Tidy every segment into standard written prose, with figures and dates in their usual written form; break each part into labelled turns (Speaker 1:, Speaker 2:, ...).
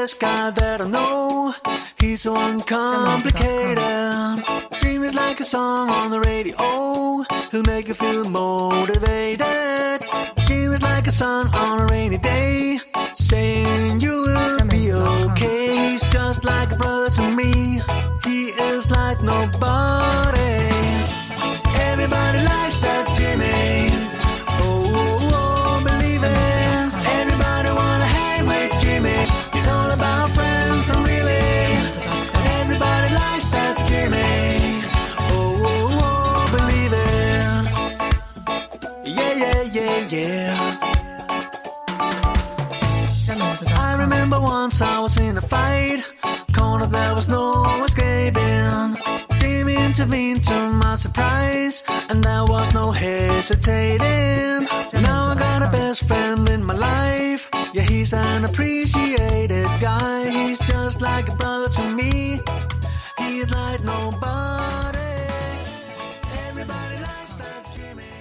Speaker 1: this guy that I know. He's so uncomplicated. Dream is like a song on the radio. He'll make you feel motivated. Dream is like a sun on a rainy day, saying you will be okay. He's just like a brother to me. He is like nobody. Everybody likes that Jimmy. Oh, oh, oh, believe it. Everybody wanna hang with Jimmy. He's all about friends, and really, everybody likes that Jimmy. Oh, oh, oh, believe it. Yeah, yeah, yeah, yeah. I remember once I was in a fight, corner there was no escaping. Jimmy intervened to my surprise, and there was no hesitating. Now I got a best friend in my life. Yeah, he's an appreciated guy. He's just like a brother to me. He's like nobody. Everybody likes that Jimmy.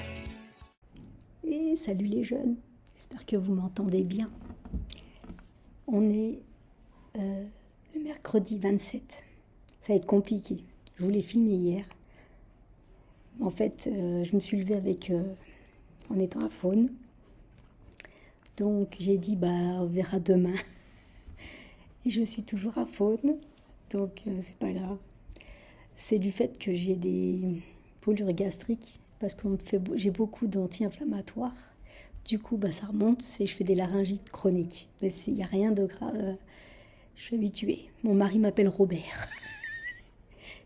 Speaker 2: Et salut les jeunes, j'espère que vous m'entendez bien. On est le mercredi 27. Ça va être compliqué. Je voulais filmer hier. En fait, je me suis levée en étant à Faune. Donc j'ai dit, on verra demain. Et je suis toujours à Faune. Donc c'est pas grave. C'est du fait que j'ai des brûlures gastriques. Parce que j'ai beaucoup d'anti-inflammatoires. Du coup, ça remonte et je fais des laryngites chroniques. Mais il n'y a rien de grave. Je suis habituée. Mon mari m'appelle Robert.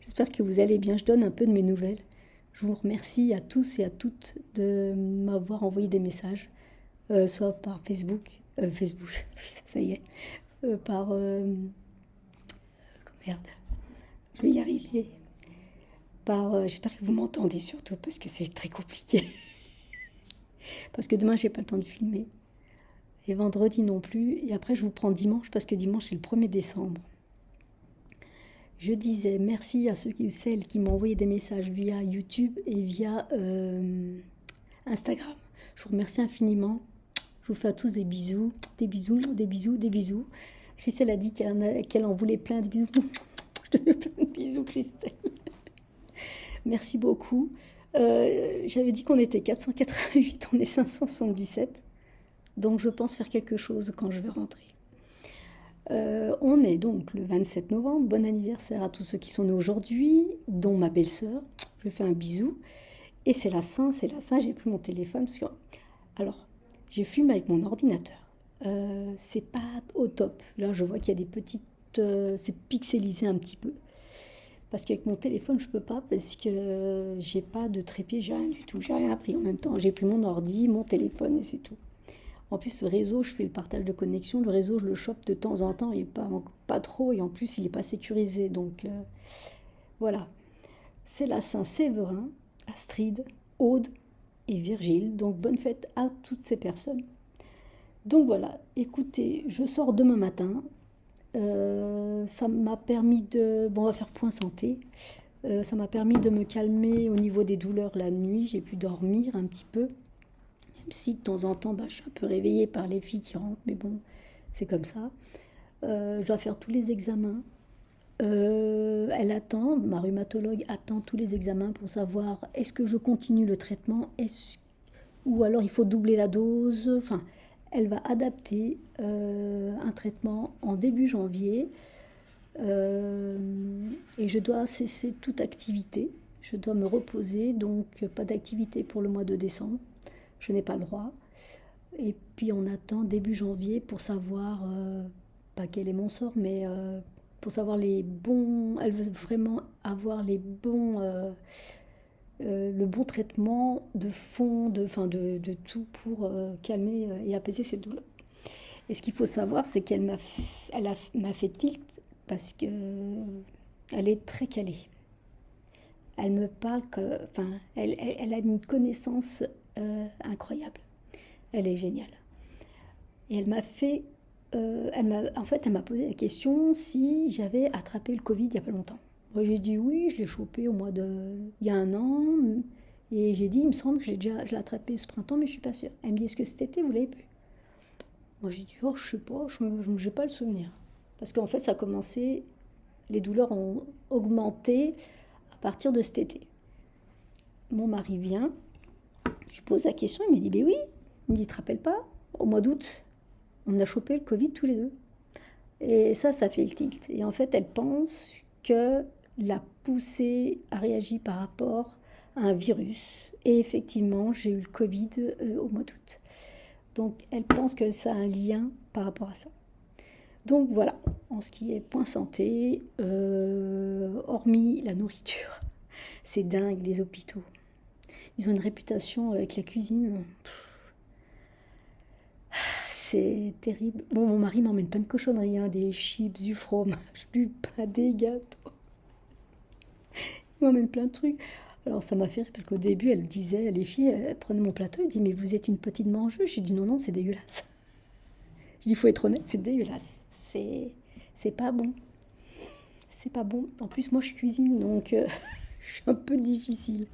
Speaker 2: J'espère que vous allez bien. Je donne un peu de mes nouvelles. Je vous remercie à tous et à toutes de m'avoir envoyé des messages, soit par Facebook, ça y est, par... merde, je vais y arriver. J'espère que vous m'entendez surtout, parce que c'est très compliqué. Parce que demain, j'ai pas le temps de filmer. Et vendredi non plus. Et après, je vous prends dimanche, parce que dimanche, c'est le 1er décembre. Je disais merci à celles qui m'ont envoyé des messages via YouTube et via Instagram. Je vous remercie infiniment. Je vous fais à tous des bisous. Des bisous, des bisous, des bisous. Christelle a dit qu'elle en voulait plein de bisous. Je te fais plein de bisous, Christelle. Merci beaucoup. J'avais dit qu'on était 488, on est 577. Donc je pense faire quelque chose quand je vais rentrer. On est donc le 27 novembre. Bon anniversaire à tous ceux qui sont nés aujourd'hui, dont ma belle-sœur. Je lui fais un bisou. Et c'est la Saint. J'ai plus mon téléphone. Alors, j'ai filmé avec mon ordinateur. C'est pas au top. Là, je vois qu'il y a des petites... c'est pixelisé un petit peu. Parce qu'avec mon téléphone, je peux pas. Parce que j'ai pas de trépied, j'ai rien du tout. J'ai rien appris en même temps. J'ai pris mon ordi, mon téléphone et c'est tout. En plus, le réseau, je fais le partage de connexion. Le réseau, je le chope de temps en temps et pas trop. Et en plus, il n'est pas sécurisé. Donc, voilà. C'est la Saint-Séverin, Astrid, Aude et Virgile. Donc, bonne fête à toutes ces personnes. Donc, voilà. Écoutez, je sors demain matin. Ça m'a permis de... on va faire point santé. Ça m'a permis de me calmer au niveau des douleurs la nuit. J'ai pu dormir un petit peu. Si de temps en temps, je suis un peu réveillée par les filles qui rentrent, mais bon, c'est comme ça. Je dois faire tous les examens. Elle attend, ma rhumatologue attend tous les examens pour savoir est-ce que je continue le traitement, ou alors il faut doubler la dose. Enfin, elle va adapter un traitement en début janvier. Et je dois cesser toute activité. Je dois me reposer, donc pas d'activité pour le mois de décembre. Je n'ai pas le droit. Et puis on attend début janvier pour savoir, pas quel est mon sort, mais pour savoir les bons... Elle veut vraiment avoir les bons... le bon traitement de fond, de tout pour calmer et apaiser ses douleurs. Et ce qu'il faut savoir, c'est qu'elle m'a fait tilt parce qu'elle est très calée. Elle me parle elle a une connaissance incroyable. Elle est géniale. Et elle m'a posé la question si j'avais attrapé le Covid il n'y a pas longtemps. Moi, j'ai dit oui, je l'ai chopé il y a 1 an. Et j'ai dit, il me semble que je l'ai attrapé ce printemps, mais je ne suis pas sûre. Elle me dit, est-ce que cet été, vous l'avez pu? Moi, j'ai dit, je ne sais pas, je n'ai pas le souvenir. Parce qu'en fait, ça a commencé, les douleurs ont augmenté à partir de cet été. Mon mari vient, je lui pose la question, il me dit, ben oui. Il me dit, tu te rappelles pas, au mois d'août, on a chopé le Covid tous les deux. Et ça fait le tilt. Et en fait, elle pense que la poussée a réagi par rapport à un virus. Et effectivement, j'ai eu le Covid au mois d'août. Donc, elle pense que ça a un lien par rapport à ça. Donc voilà, en ce qui est point santé, hormis la nourriture, c'est dingue les hôpitaux. Ils ont une réputation avec la cuisine. C'est terrible. Bon, mon mari m'emmène plein de cochonneries, hein, des chips, du fromage, du pain, des gâteaux. Il m'emmène plein de trucs. Alors ça m'a fait rire parce qu'au début, elle disait, les filles, elles prenaient mon plateau, elle dit, mais vous êtes une petite mangeuse. J'ai dit, non, c'est dégueulasse. Je dis, il faut être honnête, c'est dégueulasse. C'est pas bon. C'est pas bon. En plus, moi, je cuisine, donc je suis un peu difficile.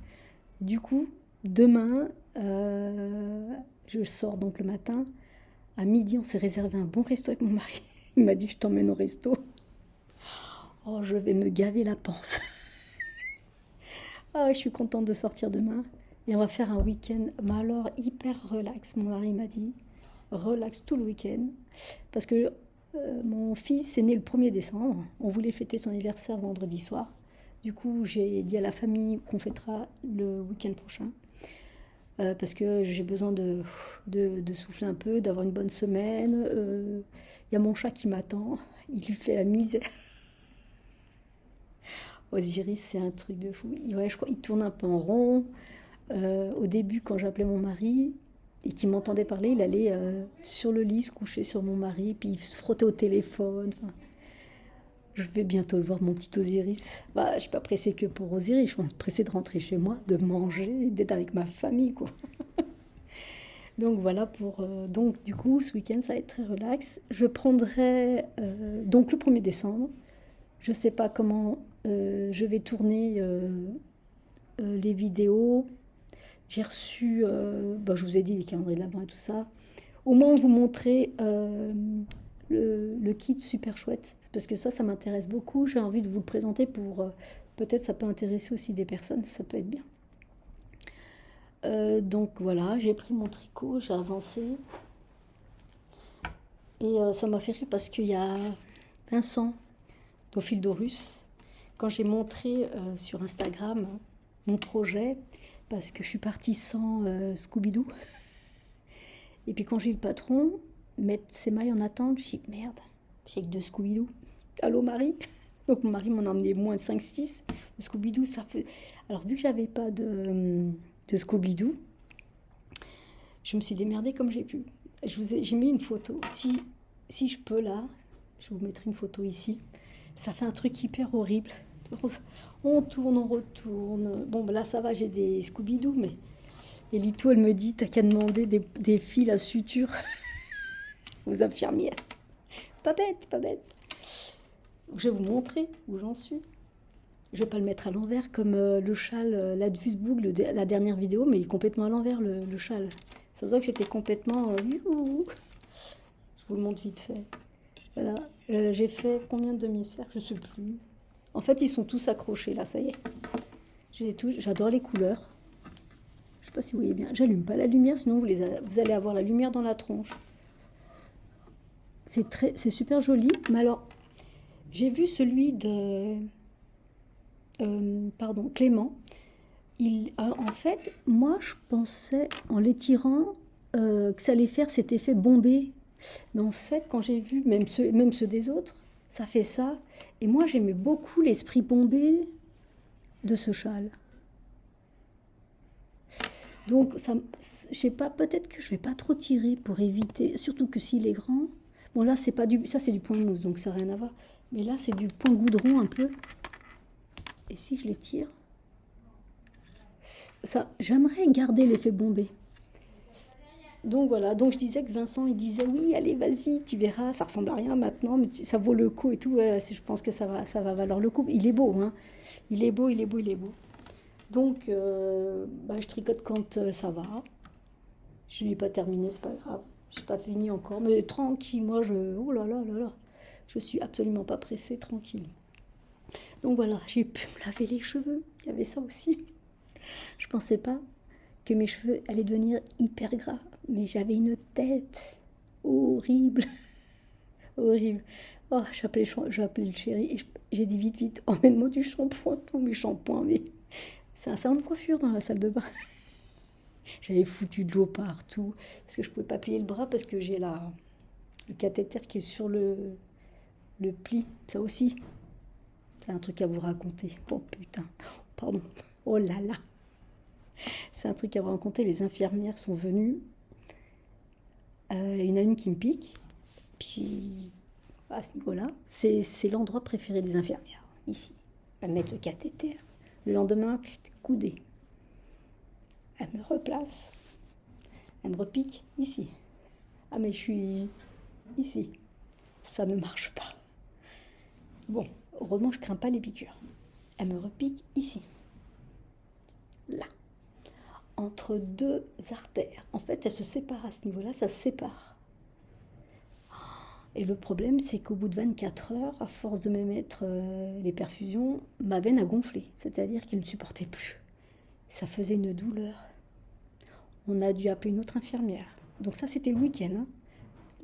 Speaker 2: Du coup, demain, je sors donc le matin. À midi, on s'est réservé un bon resto avec mon mari. Il m'a dit, je t'emmène au resto. Oh, je vais me gaver la panse. Ah ouais, je suis contente de sortir demain. Et on va faire un week-end, mais alors hyper relax. Mon mari m'a dit, relax tout le week-end. Parce que mon fils est né le 1er décembre. On voulait fêter son anniversaire vendredi soir. Du coup, j'ai dit à la famille qu'on fêtera le week-end prochain. Parce que j'ai besoin de souffler un peu, d'avoir une bonne semaine. Y a mon chat qui m'attend. Il lui fait la misère. Osiris, c'est un truc de fou. Ouais, je crois qu'il tourne un peu en rond. Au début, quand j'appelais mon mari et qu'il m'entendait parler, il allait sur le lit se coucher sur mon mari, puis il se frottait au téléphone. Enfin, je vais bientôt le voir, mon petit Osiris. Bah, je ne suis pas pressée que pour Osiris, je suis pressée de rentrer chez moi, de manger, d'être avec ma famille, quoi. Donc voilà, donc du coup, ce week-end, ça va être très relax. Je prendrai donc le 1er décembre. Je ne sais pas comment je vais tourner les vidéos. J'ai reçu, je vous ai dit les calendriers de l'Avent et tout ça. Au moins, vous montrer le kit super chouette. Parce que ça m'intéresse beaucoup. J'ai envie de vous le présenter pour... peut-être ça peut intéresser aussi des personnes, ça peut être bien. Donc voilà, j'ai pris mon tricot, j'ai avancé. Et ça m'a fait rire parce qu'il y a Vincent, Dophildorus, quand j'ai montré sur Instagram mon projet, parce que je suis partie sans Scooby-Doo. Et puis quand j'ai eu le patron mettre ses mailles en attente, je me suis dit merde, j'ai que 2 Scooby-Doo. Allô Marie? Donc mon mari m'en a emmené moins 5-6. Scooby-Doo, ça fait... Alors vu que j'avais pas de Scooby-Doo, je me suis démerdée comme j'ai pu. J'ai mis une photo. Si je peux là, je vous mettrai une photo ici. Ça fait un truc hyper horrible. On tourne, on retourne. Bon, ben là, ça va, j'ai des Scooby-Doo, mais... Et Lito, elle me dit, t'as qu'à demander des fils à suture aux infirmières. Pas bête, pas bête. Je vais vous montrer où j'en suis. Je vais pas le mettre à l'envers comme le châle, l'Advusboug, la dernière vidéo, mais il est complètement à l'envers, le châle. Ça se voit que j'étais complètement... Je vous le montre vite fait. Voilà, j'ai fait combien de demi-cercles? Je sais plus. En fait, ils sont tous accrochés, là, ça y est. Je les ai tous. J'adore les couleurs. Je sais pas si vous voyez bien. J'allume pas la lumière, sinon vous allez avoir la lumière dans la tronche. C'est super joli. Mais alors, j'ai vu celui de... Clément. En fait, moi, je pensais, en l'étirant, que ça allait faire cet effet bombé. Mais en fait, quand j'ai vu, même ceux des autres, ça fait ça. Et moi, j'aimais beaucoup l'esprit bombé de ce châle. Donc, je sais pas, peut-être que je vais pas trop tirer pour éviter, surtout que s'il est grand. Bon, là, ça c'est du point mousse, donc ça n'a rien à voir. Mais là, c'est du point goudron un peu. Et si je les tire, j'aimerais garder l'effet bombé. Donc voilà, donc je disais que Vincent, il disait oui, allez, vas-y, tu verras, ça ressemble à rien maintenant, mais ça vaut le coup et tout. Ouais, je pense que ça va valoir le coup. Il est beau, hein. Il est beau. Donc, je tricote quand ça va. Je ne l'ai pas terminé, c'est pas grave. Je n'ai pas fini encore, mais tranquille, moi, oh là là là là. Je suis absolument pas pressée, tranquille. Donc voilà, j'ai pu me laver les cheveux. Il y avait ça aussi. Je pensais pas que mes cheveux allaient devenir hyper gras. Mais j'avais une tête horrible. Horrible. Oh, j'ai appelé le chéri et j'ai dit vite, emmène-moi du shampoing, tous mes shampoings. Mais c'est un salon de coiffure dans la salle de bain. J'avais foutu de l'eau partout parce que je pouvais pas plier le bras parce que j'ai le cathéter qui est sur le pli. Ça aussi, c'est un truc à vous raconter. Oh putain, pardon. Oh là là. C'est un truc à vous raconter. Les infirmières sont venues. Il y en a une qui me pique. Puis, à ce niveau-là, c'est l'endroit préféré des infirmières, ici. Elles mettent le cathéter. Le lendemain, putain, coudé. Elle me replace. Elle me repique ici. Ah, mais je suis ici. Ça ne marche pas. Bon, heureusement, je crains pas les piqûres. Elle me repique ici. Là. Entre deux artères. En fait, elles se séparent à ce niveau-là, ça se sépare. Et le problème, c'est qu'au bout de 24 heures, à force de me mettre les perfusions, ma veine a gonflé. C'est-à-dire qu'elle ne supportait plus. Ça faisait une douleur. On a dû appeler une autre infirmière. Donc ça, c'était le week-end. Hein.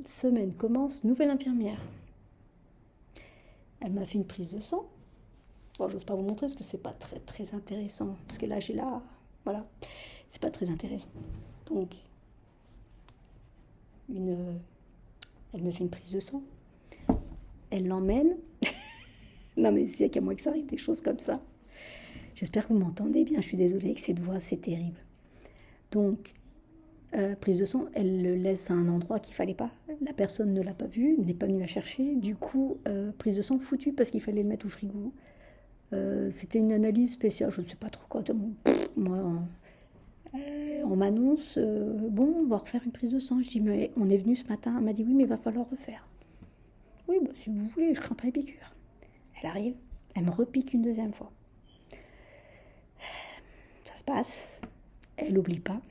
Speaker 2: Semaine commence, nouvelle infirmière. Elle m'a fait une prise de sang. Bon, j'ose pas vous montrer parce que c'est pas très très intéressant. Parce que là, j'ai là, voilà, c'est pas très intéressant. Donc, elle me fait une prise de sang. Elle l'emmène. Non mais c'est qu'à moi que ça arrive des choses comme ça. J'espère que vous m'entendez bien. Je suis désolée avec cette voix, c'est terrible. Donc, prise de sang, elle le laisse à un endroit qu'il fallait pas. La personne ne l'a pas vu, n'est pas venue la chercher. Du coup, prise de sang foutue parce qu'il fallait le mettre au frigo. C'était une analyse spéciale, je ne sais pas trop quoi. Moi, on m'annonce, bon, on va refaire une prise de sang. Je dis, mais on est venu ce matin. Elle m'a dit, oui, mais il va falloir refaire. Oui, bah, si vous voulez, je crains pas les piqûres. Elle arrive, elle me repique une deuxième fois. Ça se passe, elle n'oublie pas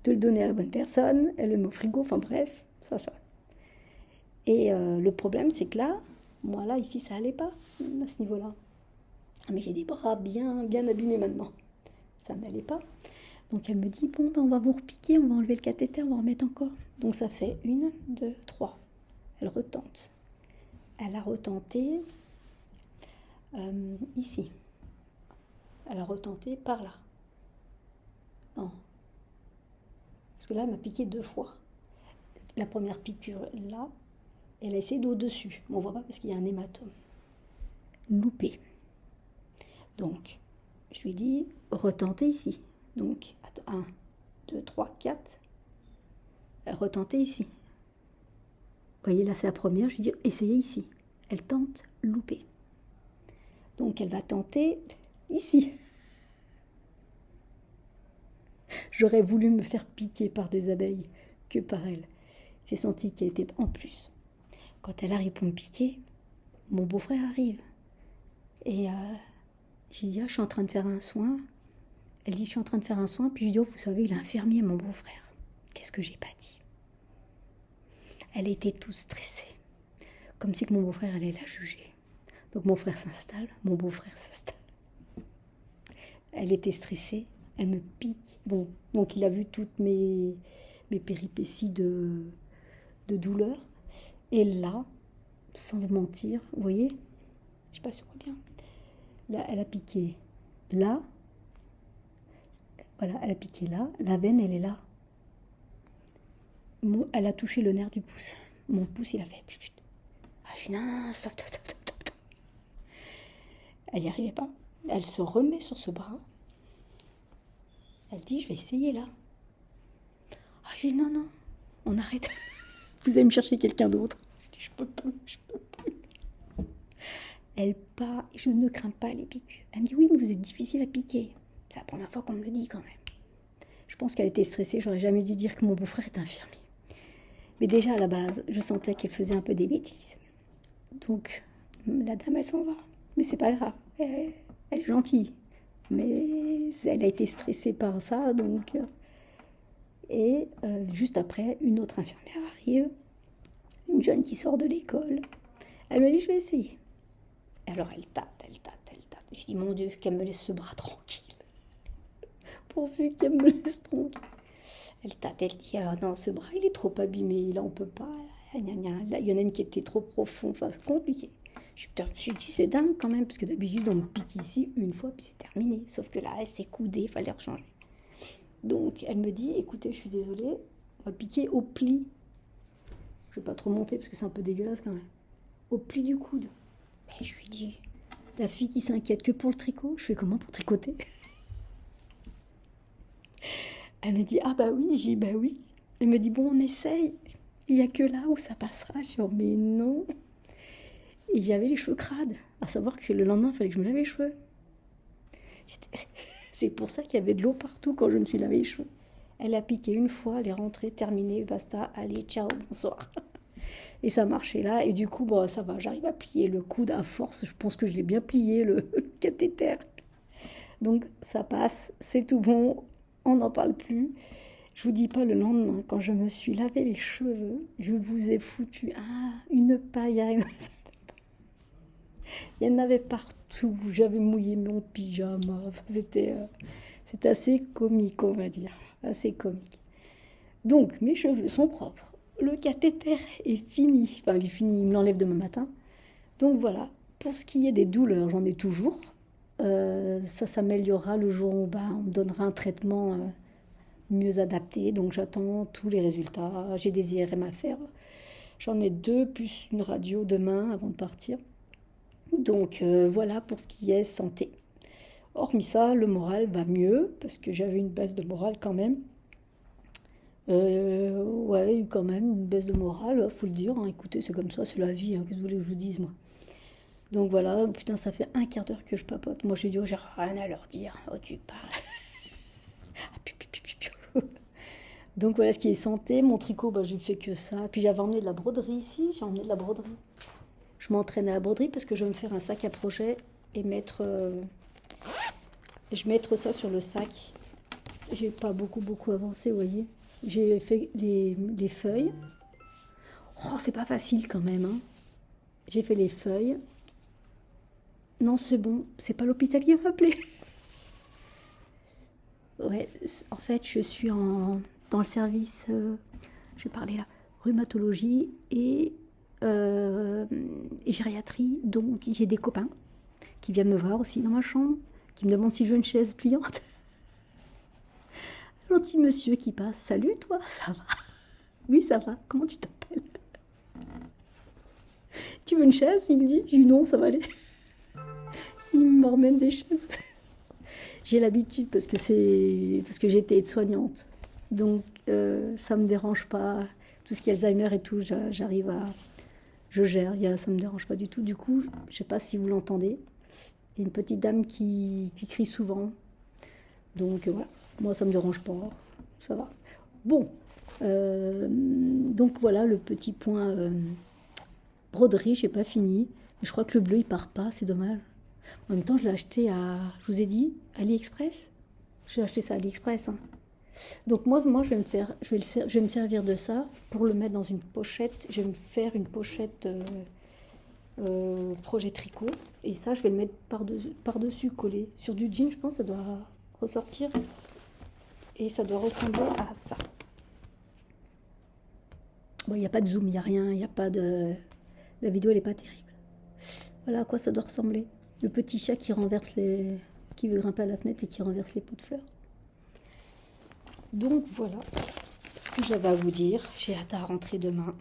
Speaker 2: de le donner à la bonne personne, elle le met au frigo, enfin bref, ça se passe. Et le problème, c'est que là, moi là, ici, ça allait pas, à ce niveau-là. Ah, mais j'ai des bras bien abîmés maintenant. Ça n'allait pas. Donc elle me dit, bon, ben, on va vous repiquer, on va enlever le cathéter, on va en remettre encore. Donc ça fait 1, 2, 3. Elle retente. Elle a retenté ici. Elle a retenté par là. Non. Parce que là, elle m'a piqué 2 fois. La première piqûre là, elle a essayé d'au-dessus. Mais on ne voit pas parce qu'il y a un hématome. Loupé. Donc, je lui dis, retentez ici. Donc, 1, 2, 3, 4. Retentez ici. Vous voyez, là, c'est la première. Je lui dis, essayez ici. Elle tente, loupé. Donc, elle va tenter ici. J'aurais voulu me faire piquer par des abeilles que par elle. J'ai senti qu'elle était en plus. Quand elle arrive pour me piquer, mon beau-frère arrive. Et j'ai dit, ah, je suis en train de faire un soin. Elle dit, je suis en train de faire un soin. Puis je dis, oh, vous savez, il est infirmier, mon beau-frère. Qu'est-ce que j'ai pas dit? Elle était toute stressée. Comme si que mon beau-frère allait la juger. Donc mon frère s'installe, mon beau-frère s'installe. Elle était stressée, elle me pique. Bon, donc il a vu toutes mes péripéties de douleur. Et là, sans vous mentir, vous voyez, je sais pas si on voit bien. Là, elle a piqué là. Voilà, elle a piqué là. La veine, elle est là. Elle a touché le nerf du pouce. Mon pouce, il a fait... Ah, je dis non, stop. Elle n'y arrivait pas. Elle se remet sur ce bras. Elle dit, je vais essayer là. Ah, je dis non, on arrête. Vous allez me chercher quelqu'un d'autre. Je dis, je peux plus. Elle part, je ne crains pas les piqûres. Elle me dit, oui, mais vous êtes difficile à piquer. C'est la première fois qu'on me le dit quand même. Je pense qu'elle était stressée, j'aurais jamais dû dire que mon beau-frère est infirmier. Mais déjà à la base, je sentais qu'elle faisait un peu des bêtises. Donc, la dame, elle s'en va. Mais c'est pas grave, elle est gentille. Mais elle a été stressée par ça, donc... Et juste après, une autre infirmière arrive, une jeune qui sort de l'école. Elle me dit, je vais essayer. Alors elle tâte. Je dis, mon Dieu, qu'elle me laisse ce bras tranquille. Pourvu qu'elle me laisse tranquille. Elle tâte, elle dit, ah non, ce bras, il est trop abîmé, là, on peut pas. Là, il y en a une qui était trop profonde, enfin, c'est compliqué. Je me suis dit, c'est dingue quand même, parce que d'habitude, on me pique ici une fois, puis c'est terminé. Sauf que là, elle s'est coudée, il fallait rechanger. Donc, elle me dit, écoutez, je suis désolée, on va piquer au pli. Je vais pas trop monter, parce que c'est un peu dégueulasse quand même. Au pli du coude. Mais je lui dis, la fille qui s'inquiète que pour le tricot, je fais comment pour tricoter? Elle me dit, ah bah oui, j'ai dit, bah oui. Elle me dit, bon, on essaye. Il n'y a que là où ça passera. Je dis, oh, mais non. Et j'avais les cheveux crades. À savoir que le lendemain, il fallait que je me lave les cheveux. C'est pour ça qu'il y avait de l'eau partout quand je me suis lavé les cheveux. Elle a piqué une fois, elle est rentrée, terminée, basta, allez, ciao, bonsoir. Et ça marchait là. Et du coup, bon, ça va, j'arrive à plier le coude à force. Je pense que je l'ai bien plié, le cathéter. Donc, ça passe, c'est tout bon. On n'en parle plus. Je vous dis pas, le lendemain, quand je me suis lavé les cheveux, je vous ai foutu une paille. Il y en avait partout. J'avais mouillé mon pyjama. C'était assez comique, on va dire. Assez comique. Donc, mes cheveux sont propres. Le cathéter est fini. Enfin, il est fini, il me l'enlève demain matin. Donc voilà. Pour ce qui est des douleurs, j'en ai toujours. Ça s'améliorera le jour où on me donnera un traitement mieux adapté. Donc j'attends tous les résultats. J'ai des IRM à faire. J'en ai 2 plus une radio demain avant de partir. Donc voilà pour ce qui est santé. Hormis ça, le moral va mieux parce que j'avais une baisse de morale quand même. Ouais, quand même, une baisse de morale, faut le dire. Hein. Écoutez, c'est comme ça, c'est la vie. Hein. Qu'est-ce que vous voulez que je vous dise, moi? Donc voilà, putain, ça fait un quart d'heure que je papote. Moi, je lui dis, oh, j'ai rien à leur dire. Oh, tu parles. Donc voilà ce qui est santé. Mon tricot, je ne fais que ça. Puis j'avais emmené de la broderie ici. J'ai emmené de la broderie. Je m'entraîne à la broderie parce que je vais me faire un sac à projet et mettre ça sur le sac. J'ai pas beaucoup avancé, vous voyez. J'ai fait les feuilles. Oh, c'est pas facile quand même. Hein. J'ai fait les feuilles. Non, c'est bon. C'est pas l'hôpital qui m'a appelé. Ouais, en fait, je suis dans le service, je vais parler là, rhumatologie et gériatrie. Donc, j'ai des copains qui viennent me voir aussi dans ma chambre, qui me demandent si je veux une chaise pliante. Un gentil monsieur qui passe. Salut, toi, ça va? Oui, ça va. Comment tu t'appelles? Tu veux une chaise? Il me dit. Je dis non, ça va aller. Il me ramène des chaises. J'ai l'habitude parce que j'étais aide-soignante. Donc, ça me dérange pas. Tout ce qui est Alzheimer et tout, je gère. Ça me dérange pas du tout. Du coup, je sais pas si vous l'entendez. Il y a une petite dame qui crie souvent. Donc, voilà. Moi, ça me dérange pas. Ça va. Bon. Donc, voilà le petit point broderie. J'ai pas fini. Mais je crois que le bleu, il part pas. C'est dommage. En même temps, je l'ai acheté je vous ai dit, AliExpress. J'ai acheté ça à AliExpress. Hein. Donc moi, je vais me servir de ça pour le mettre dans une pochette. Je vais me faire une pochette projet tricot. Et ça, je vais le mettre par-dessus collé. Sur du jean, je pense, ça doit ressortir. Et ça doit ressembler à ça. Bon, il n'y a pas de zoom, il n'y a rien. Il n'y a pas de... La vidéo, elle n'est pas terrible. Voilà à quoi ça doit ressembler. Le petit chat qui veut grimper à la fenêtre et qui renverse les pots de fleurs. Donc voilà ce que j'avais à vous dire. J'ai hâte à rentrer demain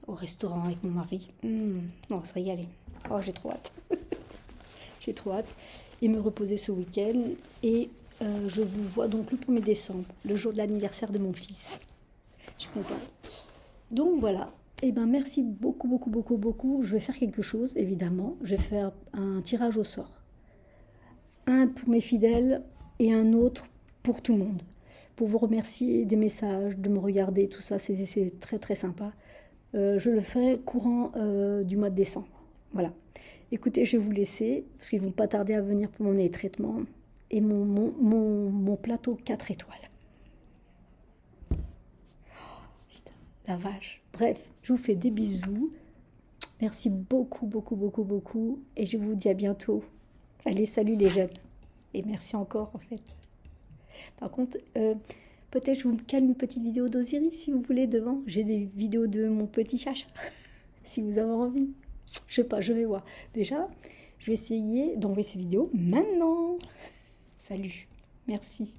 Speaker 2: au restaurant avec mon mari. On va se régaler. Oh, j'ai trop hâte. J'ai trop hâte. Et me reposer ce week-end. Et je vous vois donc le 1er décembre, le jour de l'anniversaire de mon fils. Je suis contente. Donc voilà. Eh bien, merci beaucoup. Je vais faire quelque chose, évidemment. Je vais faire un tirage au sort. Un pour mes fidèles et un autre pour tout le monde. Pour vous remercier des messages, de me regarder, tout ça, c'est très très sympa. Je le ferai courant du mois de décembre. Voilà. Écoutez, je vais vous laisser, parce qu'ils ne vont pas tarder à venir pour mon traitement. Et mon plateau 4 étoiles. La vache. Bref, je vous fais des bisous. Merci beaucoup, beaucoup, beaucoup, beaucoup. Et je vous dis à bientôt. Allez, salut les jeunes. Et merci encore, en fait. Par contre, peut-être je vous calme une petite vidéo d'Osiris, si vous voulez, devant. J'ai des vidéos de mon petit chacha, si vous avez envie. Je sais pas, je vais voir. Déjà, je vais essayer d'envoyer ces vidéos maintenant. Salut. Merci.